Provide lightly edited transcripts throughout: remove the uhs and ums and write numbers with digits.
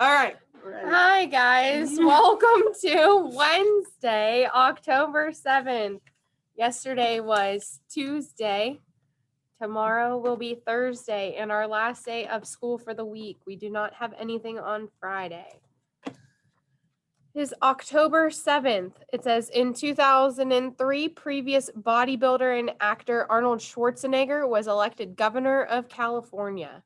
All right. Hi, guys. Welcome to Wednesday, October 7th. Yesterday was Tuesday. Tomorrow will be Thursday and our last day of school for the week. We do not have anything on Friday. It is October 7th. It says in 2003, previous bodybuilder and actor Arnold Schwarzenegger was elected governor of California.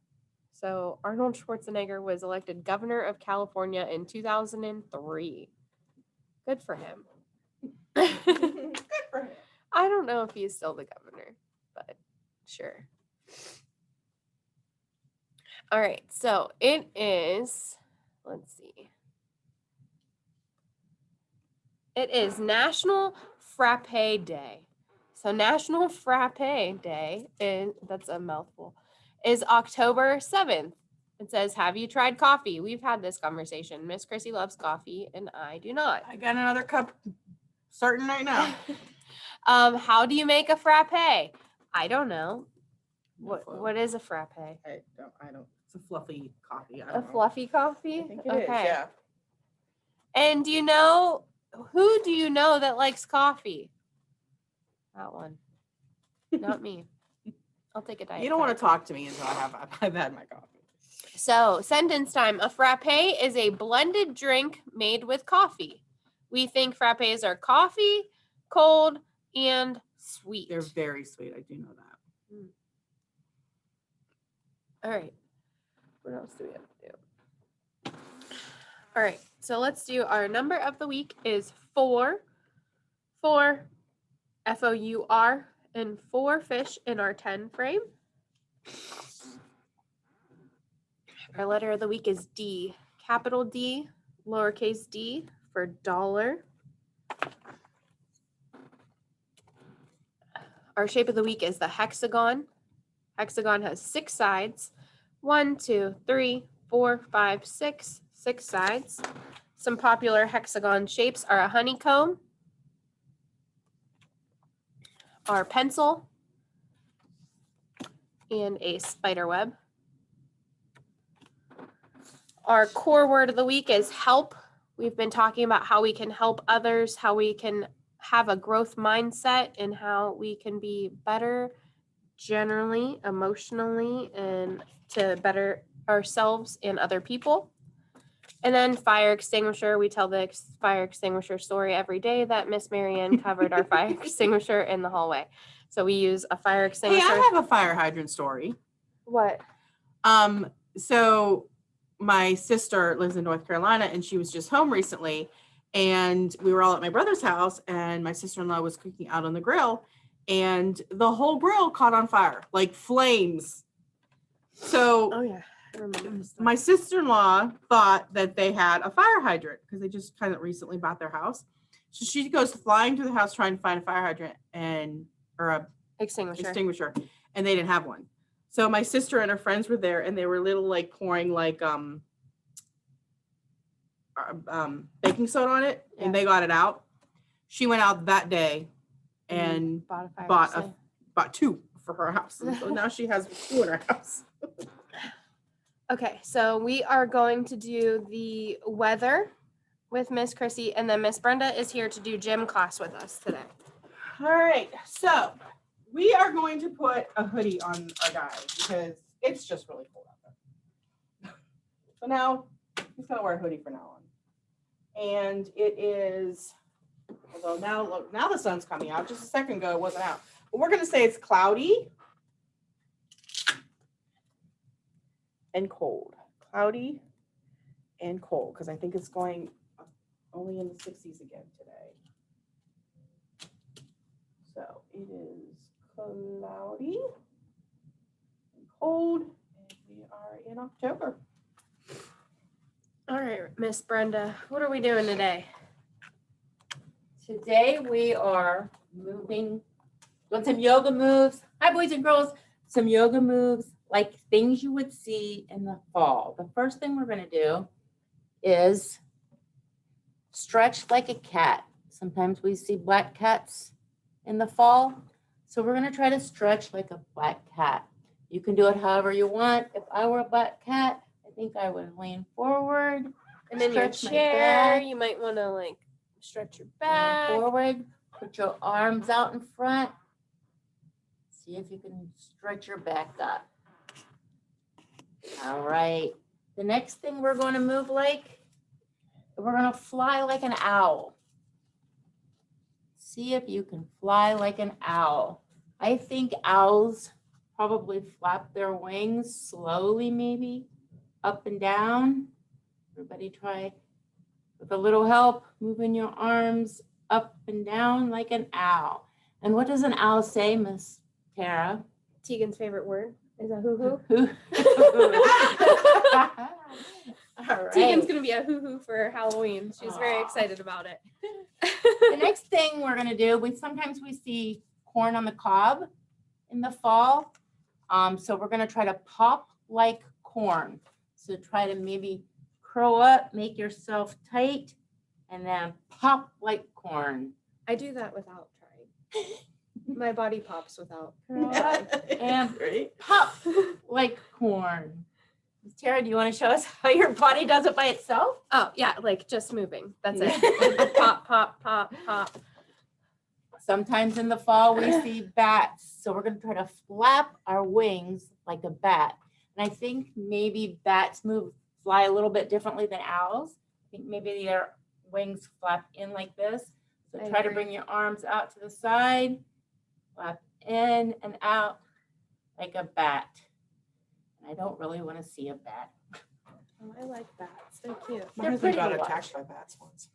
So Arnold Schwarzenegger was elected governor of California in 2003. Good for him. Good for him. I don't know if he's still the governor, but sure. All right, so it is, let's see. It is National Frappe Day. So National Frappe Day is, that's a mouthful, is October 7th. It says, have you tried coffee? We've had this conversation. Miss Chrissy loves coffee and I do not. I got another cup starting right now. How do you make a frappe? I don't know. No clue. What is a frappe? I don't. It's a fluffy coffee. I A don't know. fluffy coffee? I think it is, yeah. And do you know, who do you know that likes coffee? That one. Not me. I'll take a diet. You don't want Coke. to talk to me until I've had my coffee. So, sentence time. A frappe is a blended drink made with coffee. We think frappes are coffee, cold, and sweet. They're very sweet. I do know that. All right. What else do we have to do? All right. So let's do our number of the week is 4. 4, F-O-U-R, and 4 fish in our 10 frame. Our letter of the week is D. Capital D, lowercase d for dollar. Our shape of the week is the hexagon. Hexagon has 6 sides. 1, 2, 3, 4, 5, 6. 6 sides. Some popular hexagon shapes are a honeycomb, our pencil, and a spider web. Our core word of the week is help. We've been talking about how we can help others, how we can have a growth mindset, and how we can be better generally, emotionally, and to better ourselves and other people. And then fire extinguisher. We tell the fire extinguisher story every day that Miss Marianne covered our fire extinguisher in the hallway. So we use a fire Hey, extinguisher. I have a fire hydrant story. What? So my sister lives in North Carolina and she was just home recently and we were all at my brother's house and my sister-in-law was cooking out on the grill and the whole grill caught on fire, like flames. So Oh yeah, I remember this story. my sister-in-law thought that they had a fire hydrant because they just kind of recently bought their house. So she goes flying to the house trying to find a fire hydrant or a extinguisher, and they didn't have one. So my sister and her friends were there, and they were pouring baking soda on it, Yeah. and they got it out. She went out that day and bought 2 for her house. And so now she has 2 in her house. Okay, so we are going to do the weather with Miss Chrissy, and then Miss Brenda is here to do gym class with us today. All right, so we are going to put a hoodie on our guys because it's just really cold out there. So now he's gonna wear a hoodie from now on. And it is, although now the sun's coming out. Just a second ago it wasn't out. But we're gonna say it's cloudy and cold. Cloudy and cold, because I think it's going only in the 60s again today. So it is cloudy and cold, and we are in October. All right, Miss Brenda, what are we doing today? Today we are doing some yoga moves. Hi, boys and girls. Some yoga moves, like things you would see in the fall. The first thing we're going to do is stretch like a cat. Sometimes we see black cats in the fall. So we're going to try to stretch like a black cat. You can do it however you want. If I were a black cat, I think I would lean forward forward. And then your Stretch my chair, back. you might want to like stretch your Lean back. forward. Put your arms out in front. See if you can stretch your back up. All right. The next thing we're going to move like, we're going to fly like an owl. See if you can fly like an owl. I think owls probably flap their wings slowly, maybe up and down. Everybody try with a little help, moving your arms up and down like an owl. And what does an owl say, Miss Tara? Tegan's favorite word is a hoo Who? hoo. All Tegan's right. gonna be a hoo hoo for Halloween. She's very Aw. excited about it. The next thing we're gonna do, sometimes we see corn on the cob in the fall. So we're gonna try to pop like corn. So try to maybe curl up, make yourself tight, and then pop like corn. I do that without trying. My body pops without. Curl up and Right? pop like corn. Tara, do you want to show us how your body does it by itself? Oh yeah, like just moving. That's it. Pop, pop, pop, pop. Sometimes in the fall we see bats, so we're going to try to flap our wings like a bat. And I think maybe bats fly a little bit differently than owls. I think maybe their wings flap in like this. So I try to agree. bring your arms out to the side, flap in and out like a bat. And I don't really want to see a bat. Oh, I like bats. They're cute. My They're husband pretty got to watch. attacked by bats once.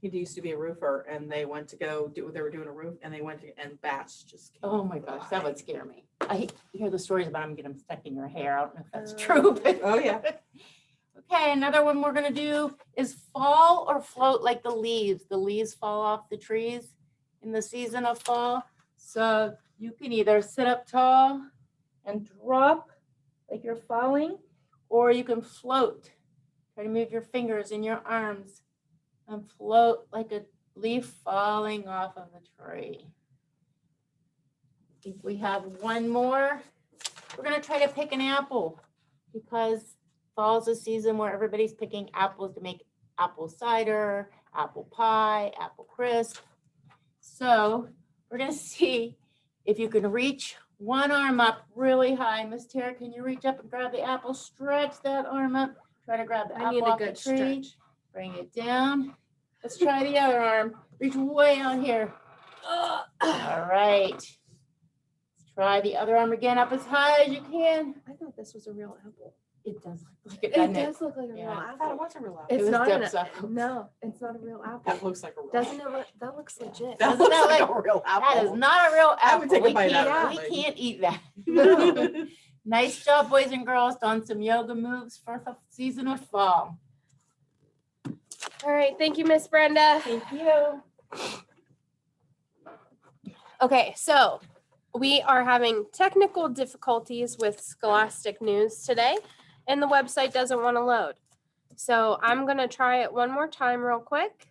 He used to be a roofer, and they went to go do. They were doing a roof, and they went to, and bats just. Came Oh my gosh, that by. would scare me. I hear the stories about them getting them stuck in your hair. I don't know if that's Oh. true. But Oh yeah. Okay, another one we're gonna do is fall or float like the leaves. The leaves fall off the trees in the season of fall. So you can either sit up tall and drop like you're falling, or you can float. Try to move your fingers and your arms and float like a leaf falling off of a tree. I think we have one more. We're gonna try to pick an apple because fall's a season where everybody's picking apples to make apple cider, apple pie, apple crisp. So we're gonna see if you can reach one arm up really high. Miss Tara, can you reach up and grab the apple? Stretch that arm up. Try to grab the I need apple a off the good tree. stretch. Bring it down. Let's try the other arm. Reach way out here. All right. Let's try the other arm again up as high as you can. I thought this was a real apple. It does look like it, It doesn't it? does look like a real Yeah. I thought it apple. was a real apple. It It's was not an Deb's apple. no, it's not a real apple. That looks like a real. Doesn't it look? That looks legit. That Doesn't looks that like look- a real apple. That is not a real I apple. would take a We bite out of can't- that We thing. can't eat that. No. Nice job, boys and girls. Done some yoga moves for the season of fall. All right, thank you, Miss Brenda. Thank you. Okay, so we are having technical difficulties with Scholastic News today, and the website doesn't want to load. So I'm going to try it one more time real quick.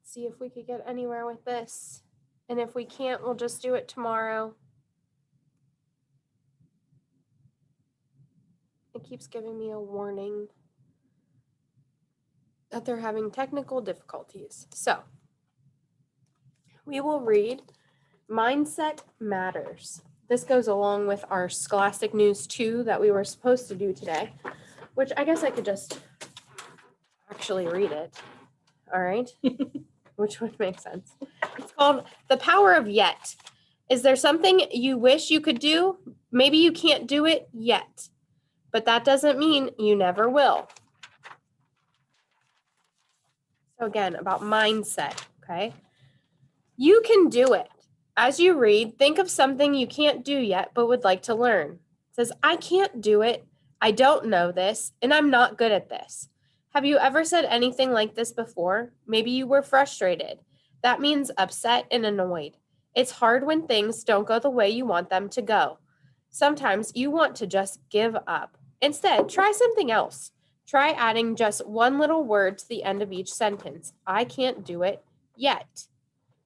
See if we could get anywhere with this. And if we can't, we'll just do it tomorrow. It keeps giving me a warning that they're having technical difficulties. So we will read Mindset Matters. This goes along with our Scholastic News 2 that we were supposed to do today, which I guess I could just actually read it. All right. Which would make sense. It's called The Power of Yet. Is there something you wish you could do? Maybe you can't do it yet, but that doesn't mean you never will. So again, about mindset, okay? You can do it. As you read, think of something you can't do yet but would like to learn. It says, I can't do it, I don't know this, and I'm not good at this. Have you ever said anything like this before? Maybe you were frustrated. That means upset and annoyed. It's hard when things don't go the way you want them to go. Sometimes you want to just give up. Instead, try something else. Try adding just one little word to the end of each sentence. I can't do it yet.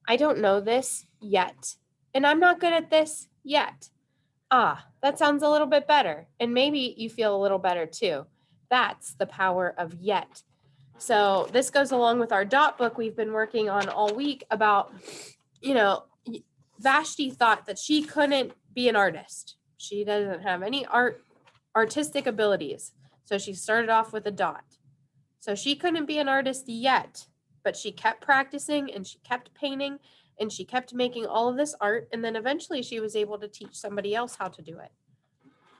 I don't know this yet. And I'm not good at this yet. That sounds a little bit better. And maybe you feel a little better too. That's the power of yet. So this goes along with our dot book we've been working on all week about, Vashti thought that she couldn't be an artist. She doesn't have any artistic abilities. So she started off with a dot. So she couldn't be an artist yet, but she kept practicing and she kept painting and she kept making all of this art. And then eventually she was able to teach somebody else how to do it.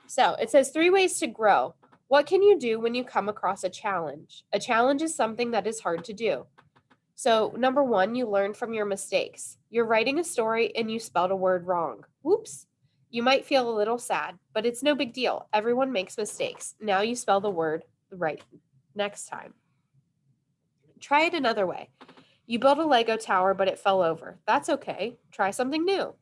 So it says 3 ways to grow. What can you do when you come across a challenge? A challenge is something that is hard to do. So number 1, you learn from your mistakes. You're writing a story and you spelled a word wrong. Whoops. You might feel a little sad, but it's no big deal. Everyone makes mistakes. Now you spell the word right next time. Try it another way. You built a Lego tower, but it fell over. That's okay. Try something new.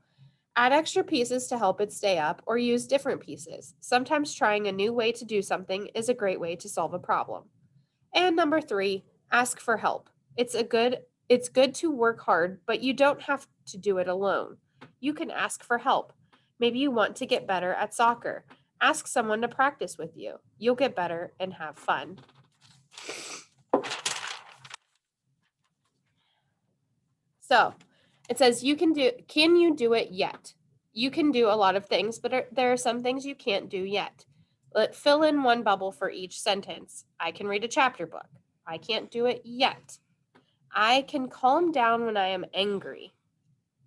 Add extra pieces to help it stay up or use different pieces. Sometimes trying a new way to do something is a great way to solve a problem. And number 3, ask for help. It's good to work hard, but you don't have to do it alone. You can ask for help. Maybe you want to get better at soccer. Ask someone to practice with you. You'll get better and have fun. So it says can you do it yet? You can do a lot of things, but there are some things you can't do yet. Fill in one bubble for each sentence. I can read a chapter book. I can't do it yet. I can calm down when I am angry.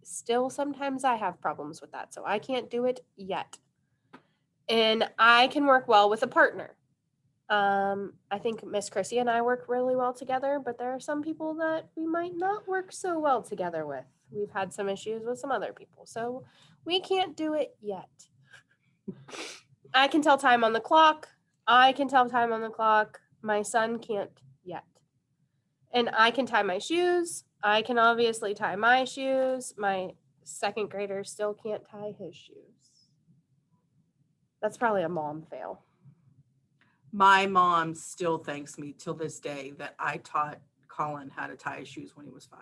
Still, sometimes I have problems with that, so I can't do it yet. And I can work well with a partner. I think Miss Chrissy and I work really well together, but there are some people that we might not work so well together with. We've had some issues with some other people, so we can't do it yet. I can tell time on the clock. I can tell time on the clock. My son can't yet. And I can tie my shoes. I can obviously tie my shoes. My second grader still can't tie his shoes. That's probably a mom fail. My mom still thanks me till this day that I taught Colin how to tie his shoes when he was 5.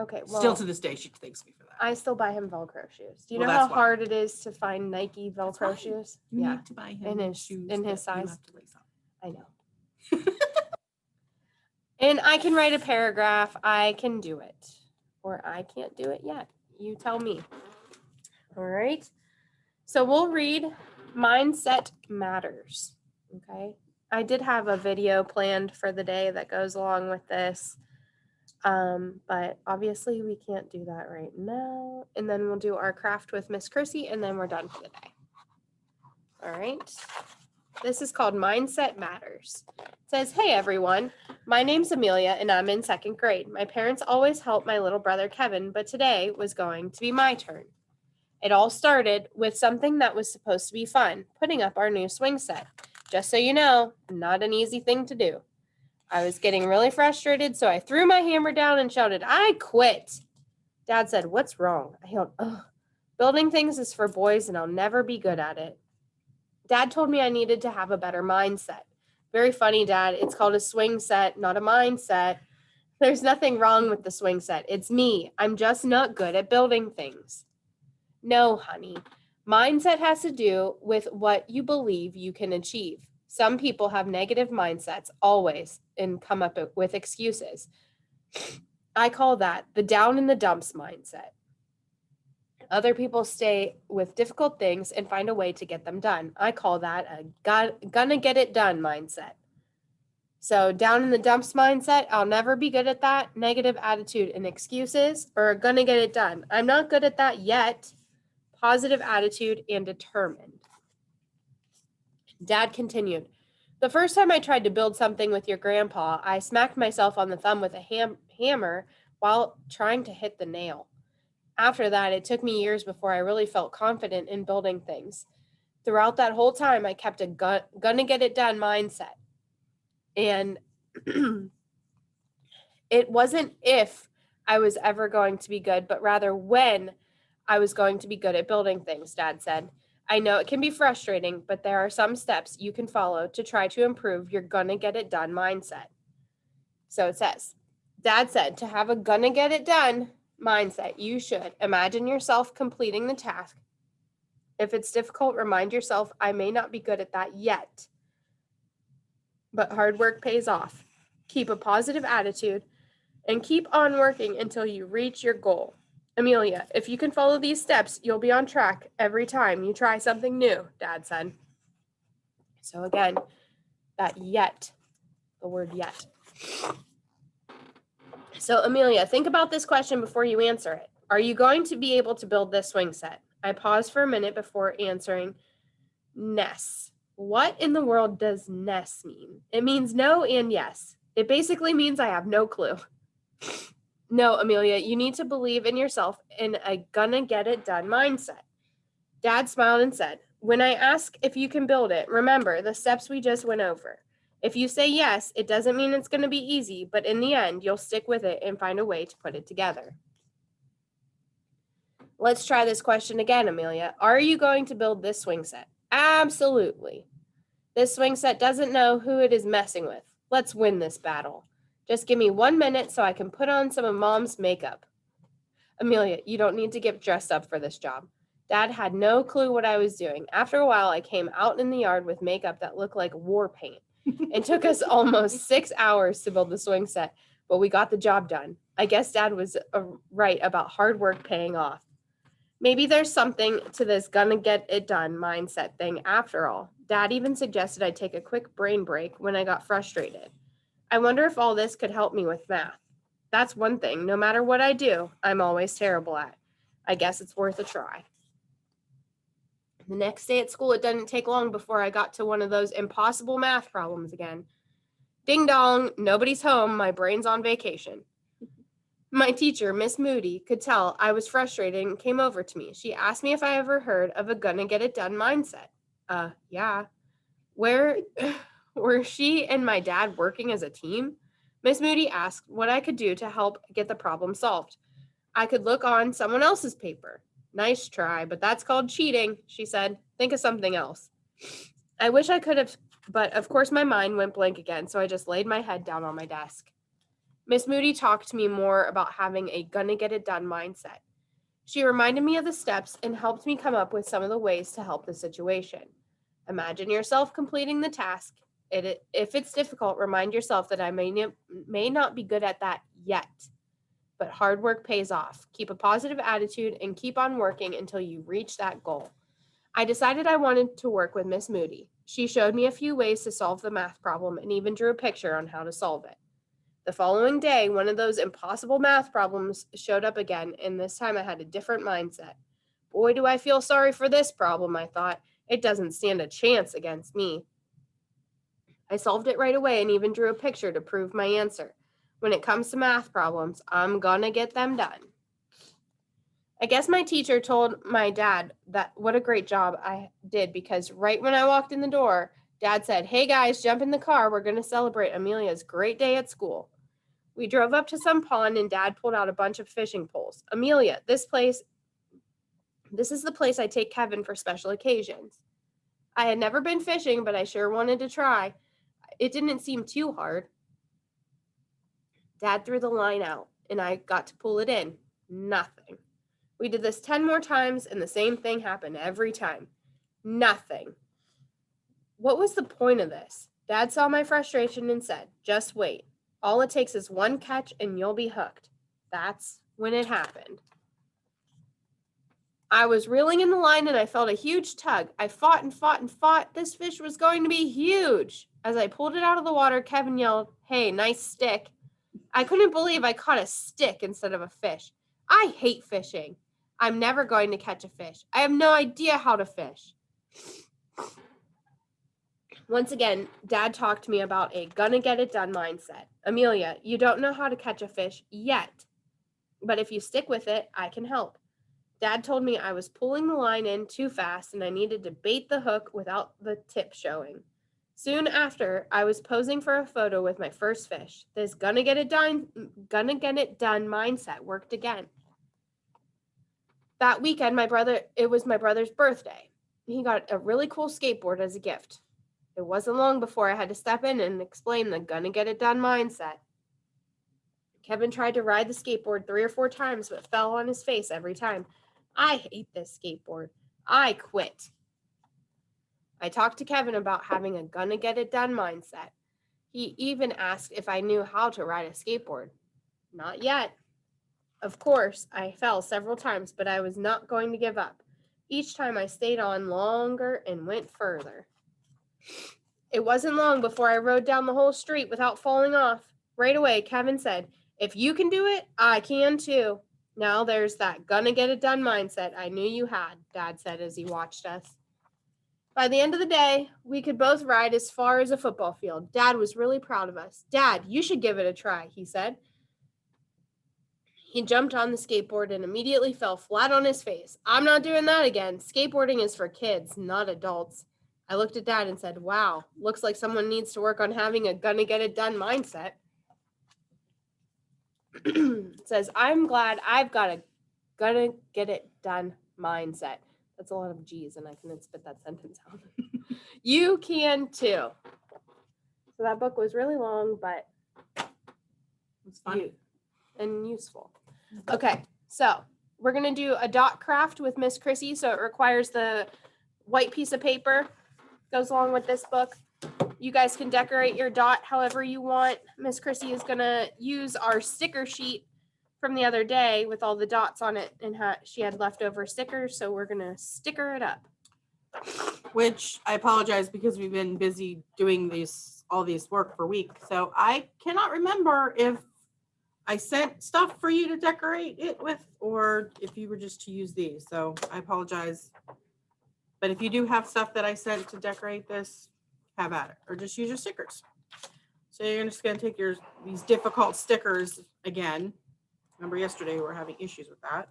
Okay, well, Still to this day, she thanks me for that. I still buy him Velcro shoes. Do you Well, know how that's why. hard it is to find Nike That's Velcro right. shoes? You Yeah, need to buy him in his- shoes in his that you size. have to lace up. I know. And I can write a paragraph. I can do it. Or I can't do it yet. You tell me. All right. So we'll read Mindset Matters. Okay. I did have a video planned for the day that goes along with this. But obviously we can't do that right now. And then we'll do our craft with Miss Chrissy and then we're done for the day. All right. This is called Mindset Matters. It says, hey everyone, my name's Amelia and I'm in 2nd grade. My parents always help my little brother Kevin, but today was going to be my turn. It all started with something that was supposed to be fun, putting up our new swing set. Just so you know, not an easy thing to do. I was getting really frustrated, so I threw my hammer down and shouted, I quit. Dad said, what's wrong? I yelled, ugh. Building things is for boys and I'll never be good at it. Dad told me I needed to have a better mindset. Very funny, Dad. It's called a swing set, not a mindset. There's nothing wrong with the swing set. It's me. I'm just not good at building things. No, honey. Mindset has to do with what you believe you can achieve. Some people have negative mindsets always and come up with excuses. I call that the down in the dumps mindset. Other people stay with difficult things and find a way to get them done. I call that a gonna get it done mindset. So down in the dumps mindset, I'll never be good at that. Negative attitude and excuses, or gonna get it done. I'm not good at that yet. Positive attitude and determined. Dad continued, the first time I tried to build something with your grandpa, I smacked myself on the thumb with a hammer while trying to hit the nail. After that, it took me years before I really felt confident in building things. Throughout that whole time, I kept a gonna get it done mindset. And it wasn't if I was ever going to be good, but rather when I was going to be good at building things, Dad said. I know it can be frustrating, but there are some steps you can follow to try to improve your gonna get it done mindset. So it says, Dad said to have a gonna get it done mindset, you should imagine yourself completing the task If it's difficult, remind yourself, I may not be good at that yet, but hard work pays off. Keep a positive attitude and keep on working until you reach your goal. Amelia, if you can follow these steps, you'll be on track every time you try something new, Dad said. So again, that yet, the word yet. So Amelia, think about this question before you answer it. Are you going to be able to build this swing set? I paused for a minute before answering. Ness. What in the world does ness mean? It means no and yes. It basically means I have no clue. No, Amelia, you need to believe in yourself in a gonna get it done mindset. Dad smiled and said, when I ask if you can build it, remember the steps we just went over. If you say yes, it doesn't mean it's going to be easy, but in the end, you'll stick with it and find a way to put it together. Let's try this question again, Amelia. Are you going to build this swing set? Absolutely. This swing set doesn't know who it is messing with. Let's win this battle. Just give me 1 minute so I can put on some of Mom's makeup. Amelia, you don't need to get dressed up for this job. Dad had no clue what I was doing. After a while, I came out in the yard with makeup that looked like war paint. It took us almost 6 hours to build the swing set, but we got the job done. I guess Dad was right about hard work paying off. Maybe there's something to this gonna get it done mindset thing after all. Dad even suggested I take a quick brain break when I got frustrated. I wonder if all this could help me with math. That's one thing, no matter what I do, I'm always terrible at. I guess it's worth a try. The next day at school, it didn't take long before I got to one of those impossible math problems again. Ding dong, nobody's home, my brain's on vacation. My teacher, Miss Moody, could tell I was frustrated and came over to me. She asked me if I ever heard of a gonna get it done mindset. Yeah. Were she and my dad working as a team? Miss Moody asked what I could do to help get the problem solved. I could look on someone else's paper. Nice try, but that's called cheating, she said. Think of something else. I wish I could have, but of course my mind went blank again, so I just laid my head down on my desk. Miss Moody talked to me more about having a gonna get it done mindset. She reminded me of the steps and helped me come up with some of the ways to help the situation. Imagine yourself completing the task. If it's difficult, remind yourself that I may not be good at that yet. But hard work pays off. Keep a positive attitude and keep on working until you reach that goal. I decided I wanted to work with Miss Moody. She showed me a few ways to solve the math problem and even drew a picture on how to solve it. The following day, one of those impossible math problems showed up again, and this time I had a different mindset. Boy, do I feel sorry for this problem, I thought. It doesn't stand a chance against me. I solved it right away and even drew a picture to prove my answer. When it comes to math problems, I'm gonna get them done. I guess my teacher told my dad that what a great job I did because right when I walked in the door, Dad said, "Hey guys, jump in the car. We're going to celebrate Amelia's great day at school." We drove up to some pond and Dad pulled out a bunch of fishing poles. Amelia, this is the place I take Kevin for special occasions. I had never been fishing, but I sure wanted to try. It didn't seem too hard. Dad threw the line out and I got to pull it in. Nothing. We did this 10 more times and the same thing happened every time. Nothing. What was the point of this? Dad saw my frustration and said, "Just wait. All it takes is one catch and you'll be hooked." That's when it happened. I was reeling in the line and I felt a huge tug. I fought and fought and fought. This fish was going to be huge. As I pulled it out of the water, Kevin yelled, "Hey, nice stick." I couldn't believe I caught a stick instead of a fish. I hate fishing. I'm never going to catch a fish. I have no idea how to fish. Once again, Dad talked to me about a gonna get it done mindset. Amelia, you don't know how to catch a fish yet, but if you stick with it, I can help. Dad told me I was pulling the line in too fast and I needed to bait the hook without the tip showing. Soon after, I was posing for a photo with my first fish. This gonna get it done mindset worked again. That weekend, it was my brother's birthday. He got a really cool skateboard as a gift. It wasn't long before I had to step in and explain the gonna get it done mindset. Kevin tried to ride the skateboard 3 or 4 times, but fell on his face every time. I hate this skateboard. I quit. I talked to Kevin about having a gonna get it done mindset. He even asked if I knew how to ride a skateboard. Not yet. Of course, I fell several times, but I was not going to give up. Each time I stayed on longer and went further. It wasn't long before I rode down the whole street without falling off. Right away, Kevin said, "If you can do it, I can too." Now there's that gonna get it done mindset I knew you had, Dad said as he watched us. By the end of the day, we could both ride as far as a football field. Dad was really proud of us. "Dad, you should give it a try," he said. He jumped on the skateboard and immediately fell flat on his face. "I'm not doing that again. Skateboarding is for kids, not adults." I looked at Dad and said, "Wow, looks like someone needs to work on having a gonna get it done mindset." It says, "I'm glad I've got a gonna get it done mindset." That's a lot of G's, and I couldn't spit that sentence out. You can too. So that book was really long, but It's funny. and useful. Okay, so we're gonna do a dot craft with Miss Chrissy. So it requires the white piece of paper, goes along with this book. You guys can decorate your dot however you want. Miss Chrissy is gonna use our sticker sheet from the other day with all the dots on it, and she had leftover stickers, so we're gonna sticker it up. Which I apologize because we've been busy doing all these work for weeks. So I cannot remember if I sent stuff for you to decorate it with, or if you were just to use these. So I apologize. But if you do have stuff that I sent to decorate this, have at it, or just use your stickers. So you're just gonna take these difficult stickers again. Remember yesterday we were having issues with that.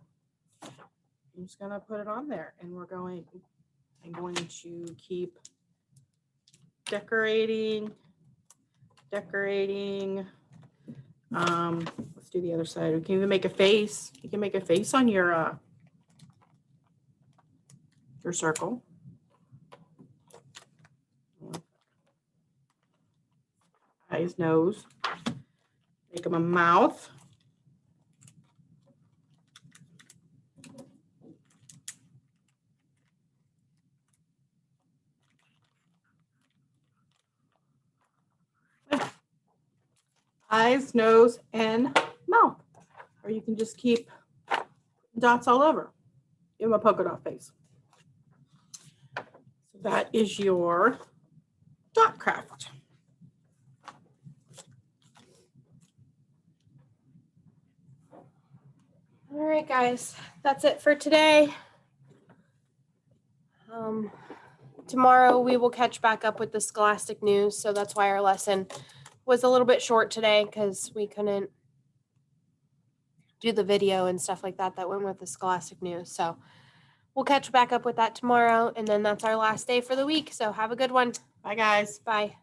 I'm just gonna put it on there, and I'm going to keep decorating. Let's do the other side. We can even make a face. You can make a face on your circle. Eyes, nose. Make them a mouth. Eyes, nose, and mouth. Or you can just keep dots all over. Give them a polka dot face. So that is your dot craft. All right, guys, that's it for today. Tomorrow we will catch back up with the Scholastic News, so that's why our lesson was a little bit short today, because we couldn't do the video and stuff like that went with the Scholastic News. So we'll catch back up with that tomorrow, and then that's our last day for the week. So have a good one. Bye, guys. Bye.